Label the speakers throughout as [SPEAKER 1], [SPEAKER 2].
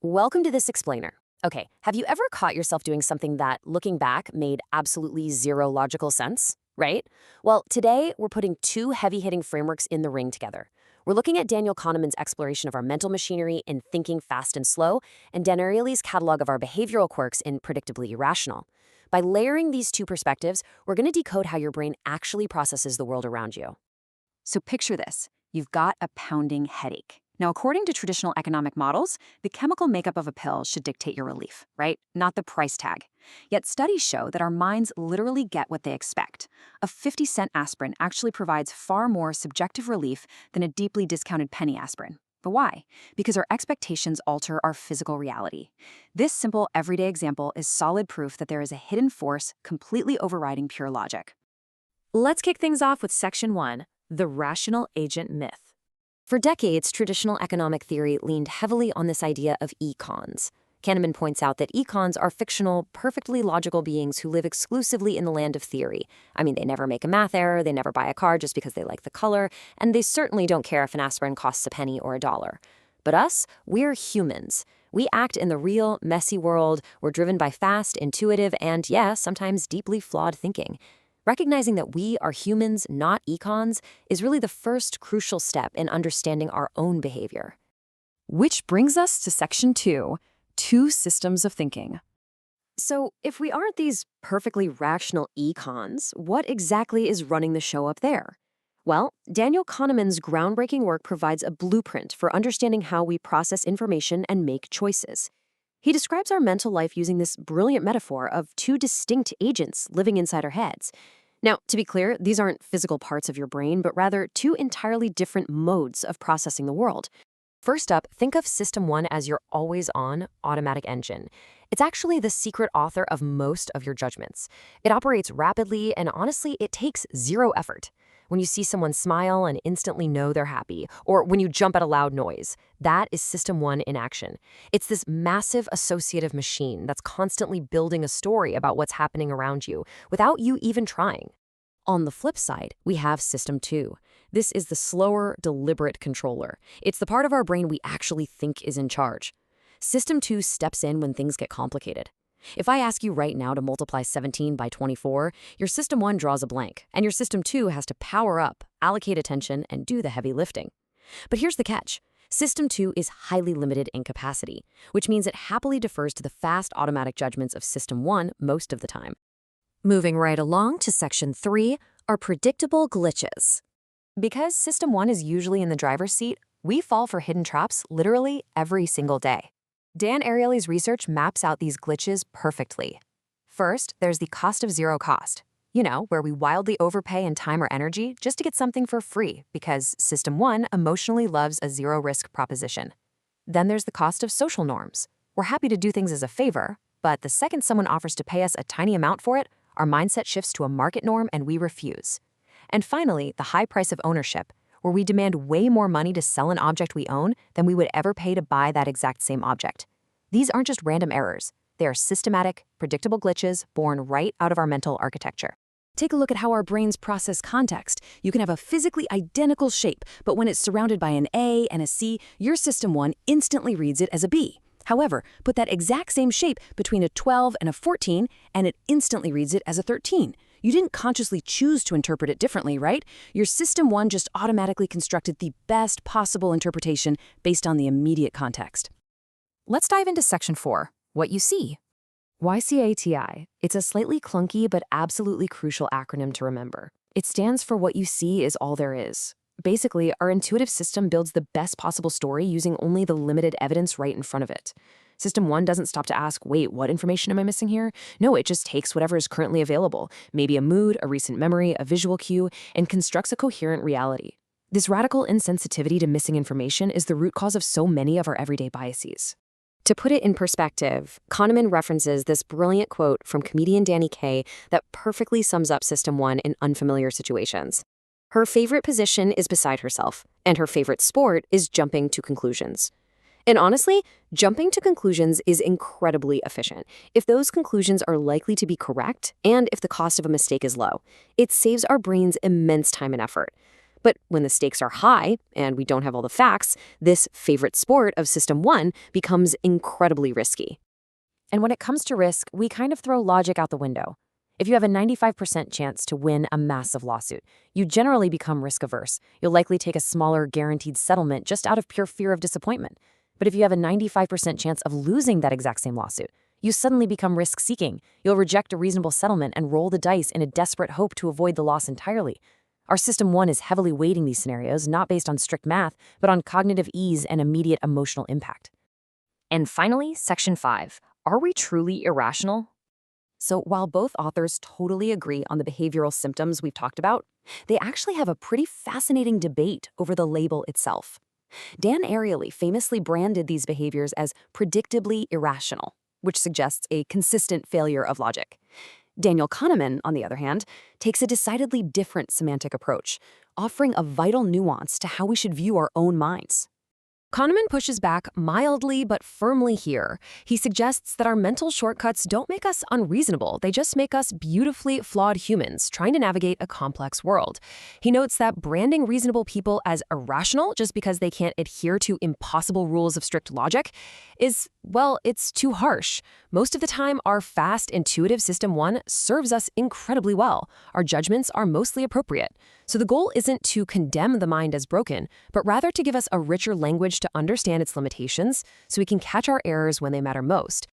[SPEAKER 1] Welcome to this explainer. Okay, have you ever caught yourself doing something that, looking back, made absolutely zero logical sense? Right? Well, today we're putting two heavy-hitting frameworks in the ring together. We're looking at Daniel Kahneman's exploration of our mental machinery in Thinking Fast and Slow, and Dan Ariely's catalog of our behavioral quirks in Predictably Irrational. By layering these two perspectives, we're going to decode how your brain actually processes the world around you.
[SPEAKER 2] So picture this. You've got a pounding headache. Now, according to traditional economic models, the chemical makeup of a pill should dictate your relief, right? Not the price tag. Yet studies show that our minds literally get what they expect. A 50-cent aspirin actually provides far more subjective relief than a deeply discounted penny aspirin. But why? Because our expectations alter our physical reality. This simple, everyday example is solid proof that there is a hidden force completely overriding pure logic.
[SPEAKER 3] Let's kick things off with Section 1, the rational agent myth.
[SPEAKER 1] For decades, traditional economic theory leaned heavily on this idea of econs. Kahneman points out that econs are fictional, perfectly logical beings who live exclusively in the land of theory. I mean, they never make a math error, they never buy a car just because they like the color, and they certainly don't care if an aspirin costs a penny or a dollar. But us, we're humans. We act in the real, messy world. We're driven by fast, intuitive, and, yeah, sometimes deeply flawed thinking. Recognizing that we are humans, not econs, is really the first crucial step in understanding our own behavior.
[SPEAKER 2] Which brings us to Section 2, two systems of thinking.
[SPEAKER 1] So, if we aren't these perfectly rational econs, what exactly is running the show up there? Well, Daniel Kahneman's groundbreaking work provides a blueprint for understanding how we process information and make choices. He describes our mental life using this brilliant metaphor of two distinct agents living inside our heads. Now, to be clear, these aren't physical parts of your brain, but rather two entirely different modes of processing the world. First up, think of System 1 as your always-on automatic engine. It's actually the secret author of most of your judgments. It operates rapidly, and honestly, it takes zero effort. When you see someone smile and instantly know they're happy, or when you jump at a loud noise, that is System 1 in action. It's this massive associative machine that's constantly building a story about what's happening around you without you even trying. On the flip side, we have System 2. This is the slower, deliberate controller. It's the part of our brain we actually think is in charge. System 2 steps in when things get complicated. If I ask you right now to multiply 17 by 24, your System 1 draws a blank, and your System 2 has to power up, allocate attention, and do the heavy lifting. But here's the catch. System 2 is highly limited in capacity, which means it happily defers to the fast automatic judgments of System 1 most of the time. Moving right along to Section 3 are predictable glitches. Because System 1 is usually in the driver's seat, we fall for hidden traps literally every single day. Dan Ariely's research maps out these glitches perfectly. First, there's the cost of zero cost. You know, where we wildly overpay in time or energy just to get something for free because System 1 emotionally loves a zero-risk proposition. Then there's the cost of social norms. We're happy to do things as a favor, but the second someone offers to pay us a tiny amount for it, our mindset shifts to a market norm and we refuse. And finally, the high price of ownership, where we demand way more money to sell an object we own than we would ever pay to buy that exact same object. These aren't just random errors. They are systematic, predictable glitches born right out of our mental architecture. Take a look at how our brains process context. You can have a physically identical shape, but when it's surrounded by an A and a C, your System 1 instantly reads it as a B. However, put that exact same shape between a 12 and a 14, and it instantly reads it as a 13. You didn't consciously choose to interpret it differently, right? Your System 1 just automatically constructed the best possible interpretation based on the immediate context. Let's dive into Section 4, what you see. YCATI. It's a slightly clunky but absolutely crucial acronym to remember. It stands for what you see is all there is. Basically, our intuitive system builds the best possible story using only the limited evidence right in front of it. System 1 doesn't stop to ask, wait, what information am I missing here? No, it just takes whatever is currently available, maybe a mood, a recent memory, a visual cue, and constructs a coherent reality. This radical insensitivity to missing information is the root cause of so many of our everyday biases. To put it in perspective, Kahneman references this brilliant quote from comedian Danny Kaye that perfectly sums up System 1 in unfamiliar situations. Her favorite position is beside herself, and her favorite sport is jumping to conclusions. And honestly, jumping to conclusions is incredibly efficient. If those conclusions are likely to be correct, and if the cost of a mistake is low, it saves our brains immense time and effort. But when the stakes are high and we don't have all the facts, this favorite sport of System 1 becomes incredibly risky.
[SPEAKER 3] And when it comes to risk, we kind of throw logic out the window. If you have a 95% chance to win a massive lawsuit, you generally become risk averse. You'll likely take a smaller guaranteed settlement just out of pure fear of disappointment. But if you have a 95% chance of losing that exact same lawsuit, you suddenly become risk seeking. You'll reject a reasonable settlement and roll the dice in a desperate hope to avoid the loss entirely. Our System 1 is heavily weighting these scenarios, not based on strict math, but on cognitive ease and immediate emotional impact.
[SPEAKER 2] And finally, Section 5. Are we truly irrational?
[SPEAKER 1] So while both authors totally agree on the behavioral symptoms we've talked about, they actually have a pretty fascinating debate over the label itself. Dan Ariely famously branded these behaviors as predictably irrational, which suggests a consistent failure of logic. Daniel Kahneman, on the other hand, takes a decidedly different semantic approach, offering a vital nuance to how we should view our own minds. Kahneman pushes back mildly but firmly here. He suggests that our mental shortcuts don't make us unreasonable, they just make us beautifully flawed humans trying to navigate a complex world. He notes that branding reasonable people as irrational just because they can't adhere to impossible rules of strict logic is, well, it's too harsh. Most of the time, our fast, intuitive System 1 serves us incredibly well. Our judgments are mostly appropriate. So the goal isn't to condemn the mind as broken, but rather to give us a richer language to understand its limitations so we can catch our errors when they matter most.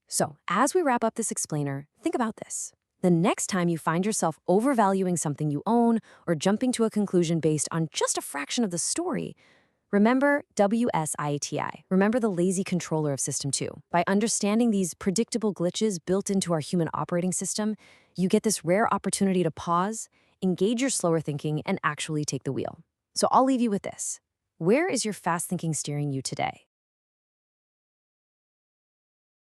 [SPEAKER 1] So, as we wrap up this explainer, think about this. The next time you find yourself overvaluing something you own or jumping to a conclusion based on just a fraction of the story, remember WSITI. Remember the lazy controller of System 2. By understanding these predictable glitches built into our human operating system, you get this rare opportunity to pause, engage your slower thinking, and actually take the wheel. So I'll leave you with this. Where is your fast thinking steering you today?